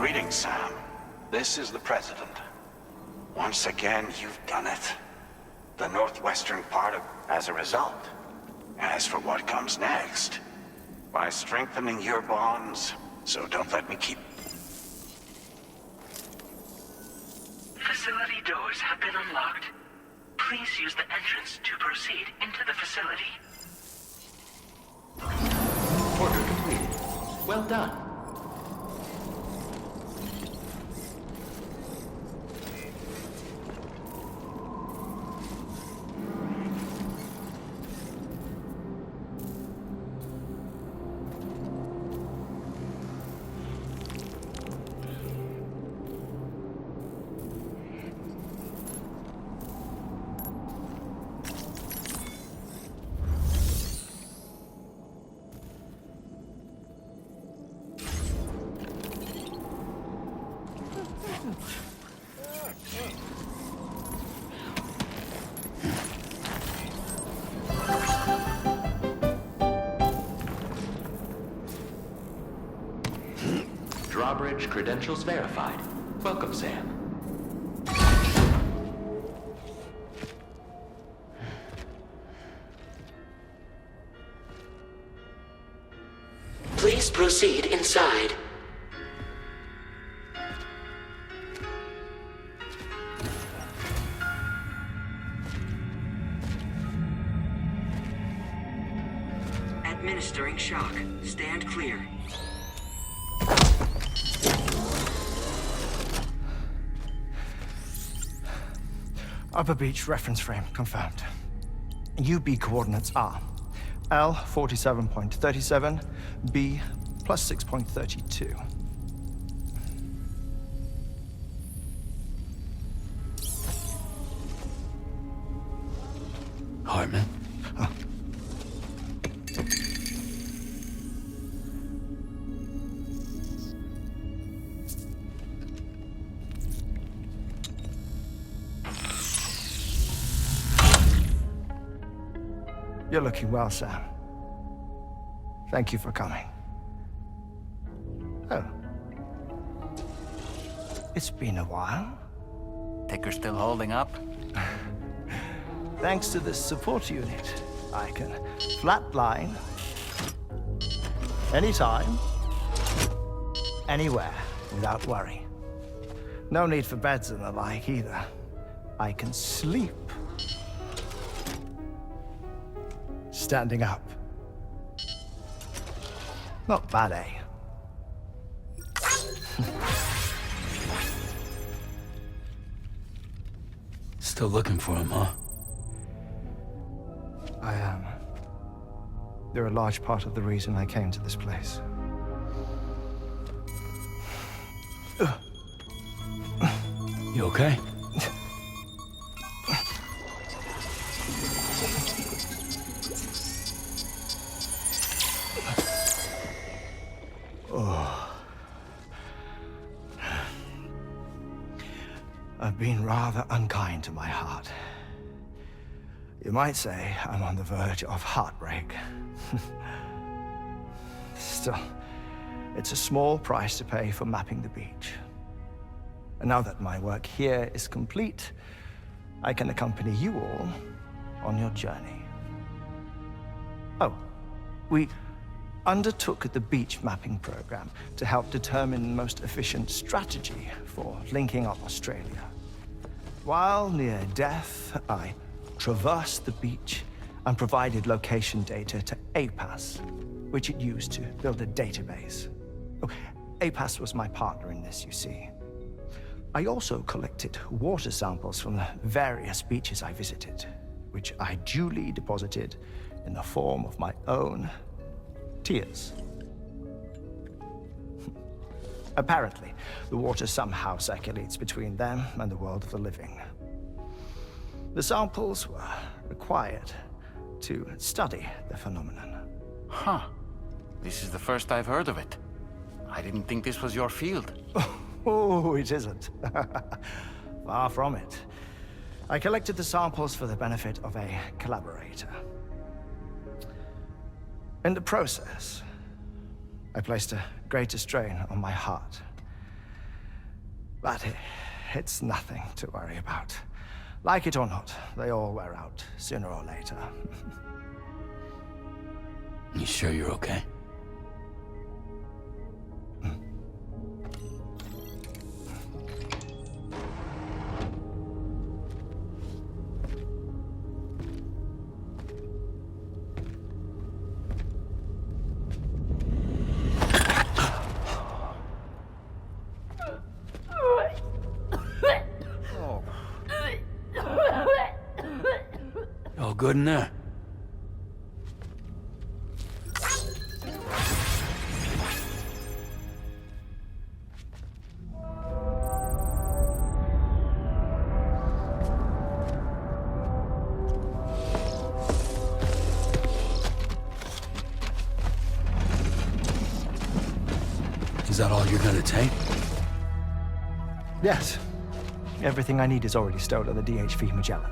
Greetings, Sam. This is the President. Once again, you've done it. The northwestern part of... As a result, as for what comes next, by strengthening your bonds, so don't let me keep... Facility doors have been unlocked. Please use the entrance to proceed into the facility. Order completed. Well done. Drawbridge credentials verified. Welcome, Sam. Please proceed inside. Administering shock. Stand clear. Upper beach reference frame confirmed. UB coordinates are L 47.37, B plus 6.32. Heartman? Huh. You're looking well, Sam. Thank you for coming. Oh. It's been a while. Ticker still holding up? Thanks to this support unit, I can flatline anytime, anywhere, without worry. No need for beds and the like either. I can sleep standing up. Not bad, eh? Still looking for him, huh? I am. They're a large part of the reason I came to this place. You okay? I've been rather unkind to my heart. You might say I'm on the verge of heartbreak. Still, it's a small price to pay for mapping the beach. And now that my work here is complete, I can accompany you all on your journey. Oh, we undertook the beach mapping program to help determine the most efficient strategy for linking up Australia. While near death, I traversed the beach and provided location data to APAS, which it used to build a database. Oh, APAS was my partner in this, you see. I also collected water samples from the various beaches I visited, which I duly deposited in the form of my own tears. Apparently, the water somehow circulates between them and the world of the living. The samples were required to study the phenomenon. Huh. This is the first I've heard of it. I didn't think this was your field. Oh, it isn't. Far from it. I collected the samples for the benefit of a collaborator. In the process, I placed a greater strain on my heart. But it's nothing to worry about. Like it or not, they all wear out, sooner or later. You sure you're okay? All good in there? Is that all you're gonna take? Yes. Everything I need is already stored on the DHV Magellan.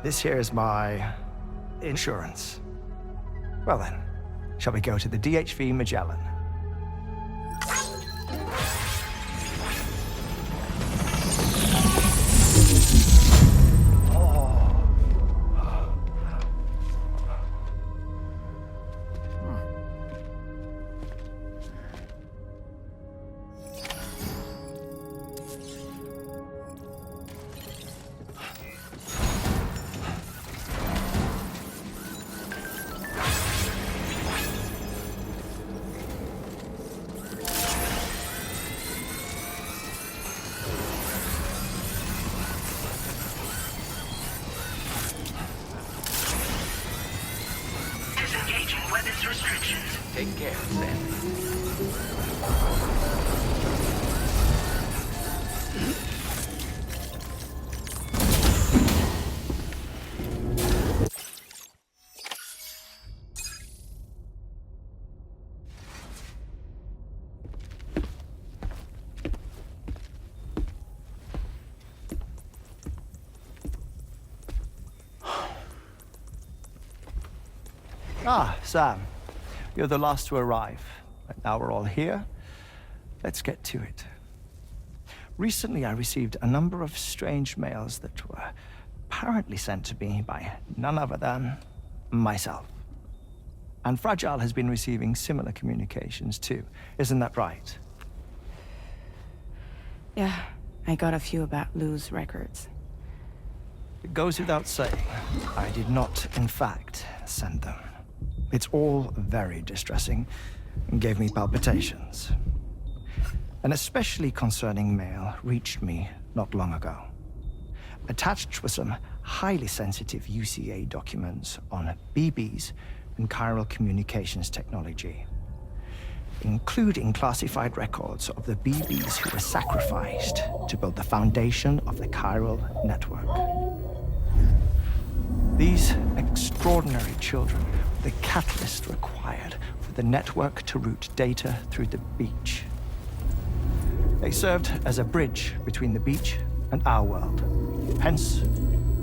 This here is my insurance. Well then, shall we go to the DHV Magellan? Disengaging weapons restrictions. Take care, Sam. Ah, Sam. You're the last to arrive. But now we're all here. Let's get to it. Recently, I received a number of strange mails that were apparently sent to me by none other than myself. And Fragile has been receiving similar communications too. Isn't that right? Yeah, I got a few about Lou's records. It goes without saying, I did not, in fact, send them. It's all very distressing and gave me palpitations. An especially concerning mail reached me not long ago. Attached were some highly sensitive UCA documents on BBs and chiral communications technology, including classified records of the BBs who were sacrificed to build the foundation of the chiral network. These extraordinary children were the catalyst required for the network to route data through the beach. They served as a bridge between the beach and our world, hence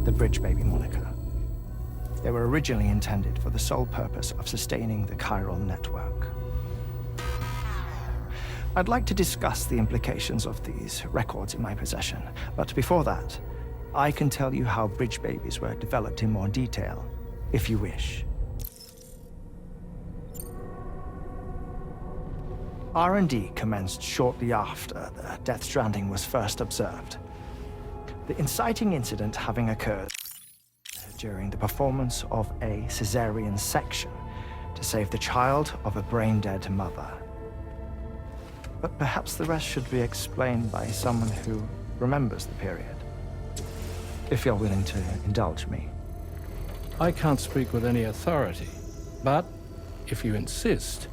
the Bridge Baby moniker. They were originally intended for the sole purpose of sustaining the chiral network. I'd like to discuss the implications of these records in my possession, but before that, I can tell you how Bridge Babies were developed in more detail, if you wish. R&D commenced shortly after the Death Stranding was first observed. The inciting incident having occurred during the performance of a cesarean section to save the child of a brain-dead mother. But perhaps the rest should be explained by someone who remembers the period. If you're willing to indulge me. I can't speak with any authority, but if you insist.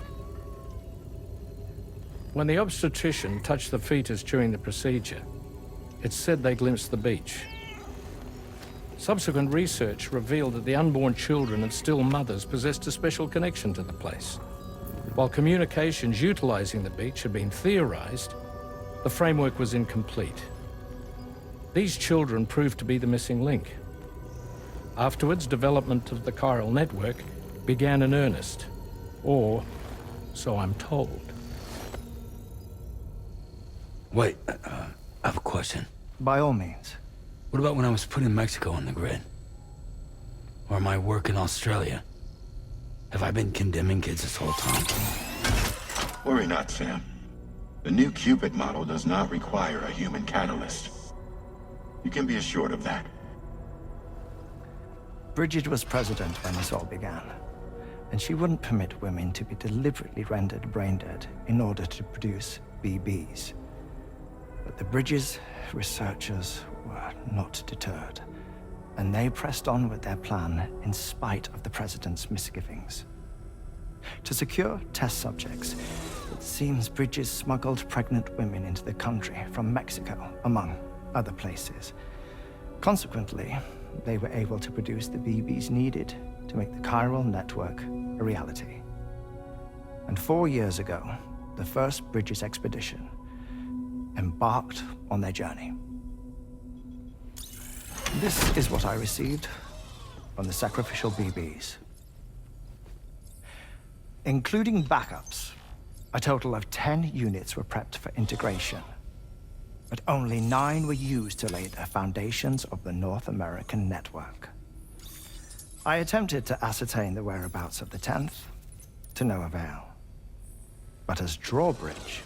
When the obstetrician touched the fetus during the procedure, it's said they glimpsed the beach. Subsequent research revealed that the unborn children and still mothers possessed a special connection to the place. While communications utilizing the beach had been theorized, the framework was incomplete. These children proved to be the missing link. Afterwards, development of the chiral network began in earnest, or so I'm told. Wait, I have a question. By all means. What about when I was putting Mexico on the grid? Or my work in Australia? Have I been condemning kids this whole time? Worry not, Sam. The new Cupid model does not require a human catalyst. You can be assured of that. Bridget was president when this all began, and she wouldn't permit women to be deliberately rendered brain dead in order to produce BBs. But the Bridges researchers were not deterred, and they pressed on with their plan in spite of the president's misgivings. To secure test subjects, it seems Bridges smuggled pregnant women into the country from Mexico, among other places. Consequently, they were able to produce the BBs needed to make the chiral network a reality. And 4 years ago, the first Bridges expedition embarked on their journey. This is what I received from the sacrificial BBs. Including backups, a total of 10 units were prepped for integration, but only 9 were used to lay the foundations of the North American network. I attempted to ascertain the whereabouts of the 10th, to no avail. But as drawbridge,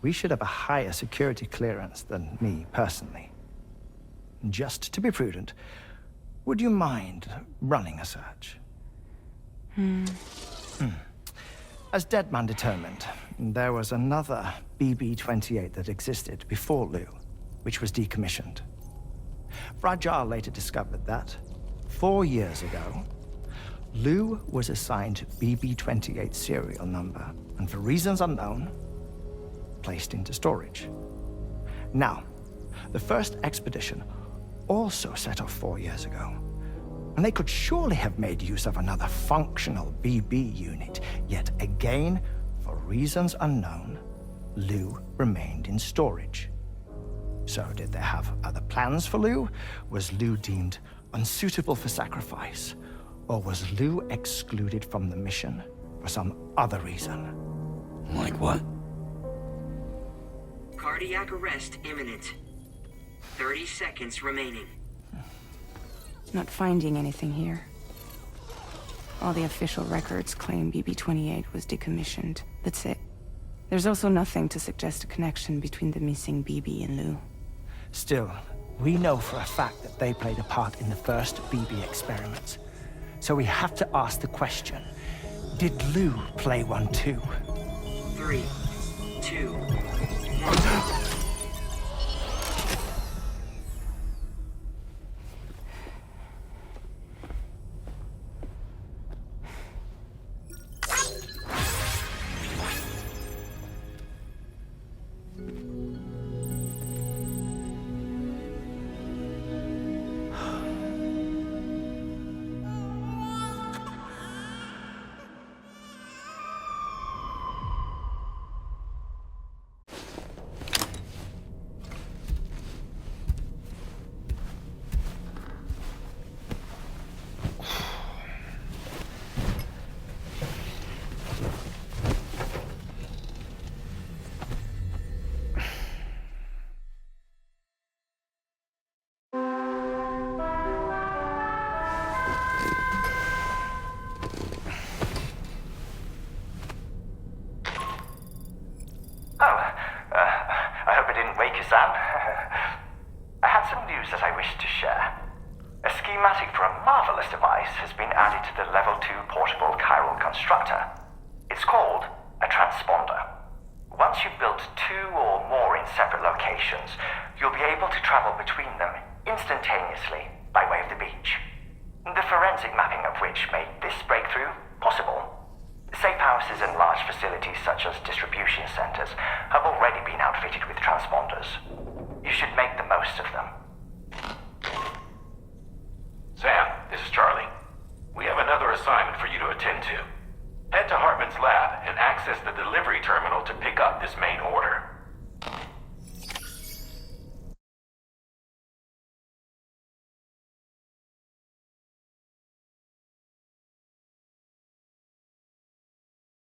we should have a higher security clearance than me personally. Just to be prudent, would you mind running a search? As Deadman determined, there was another BB-28 that existed before Lou, which was decommissioned. Fragile later discovered that, 4 years ago, Lou was assigned BB-28 serial number, and for reasons unknown, placed into storage. Now, the first expedition also set off 4 years ago, and they could surely have made use of another functional BB unit, yet again, for reasons unknown, Lou remained in storage. So did they have other plans for Lou? Was Lou deemed unsuitable for sacrifice? Or was Lou excluded from the mission for some other reason? Like what? Cardiac arrest imminent. 30 seconds remaining. Not finding anything here. All the official records claim BB-28 was decommissioned. That's it. There's also nothing to suggest a connection between the missing BB and Lou. Still, we know for a fact that they played a part in the first BB experiments. So we have to ask the question, did Lou play one too? 3, 2, 1. Sam. I had some news that I wished to share. A schematic for a marvelous device has been added to the Level 2 portable chiral constructor. It's called a transponder. Once you've built 2 or more in separate locations, you'll be able to travel between them instantaneously by way of the beach. The forensic mapping of which made this breakthrough possible. Safe houses and large facilities such as distribution centers have already been outfitted with transponders. You should make the most of them. Sam, this is Charlie. We have another assignment for you to attend to. Head to Heartman's lab and access the delivery terminal to pick up this main order.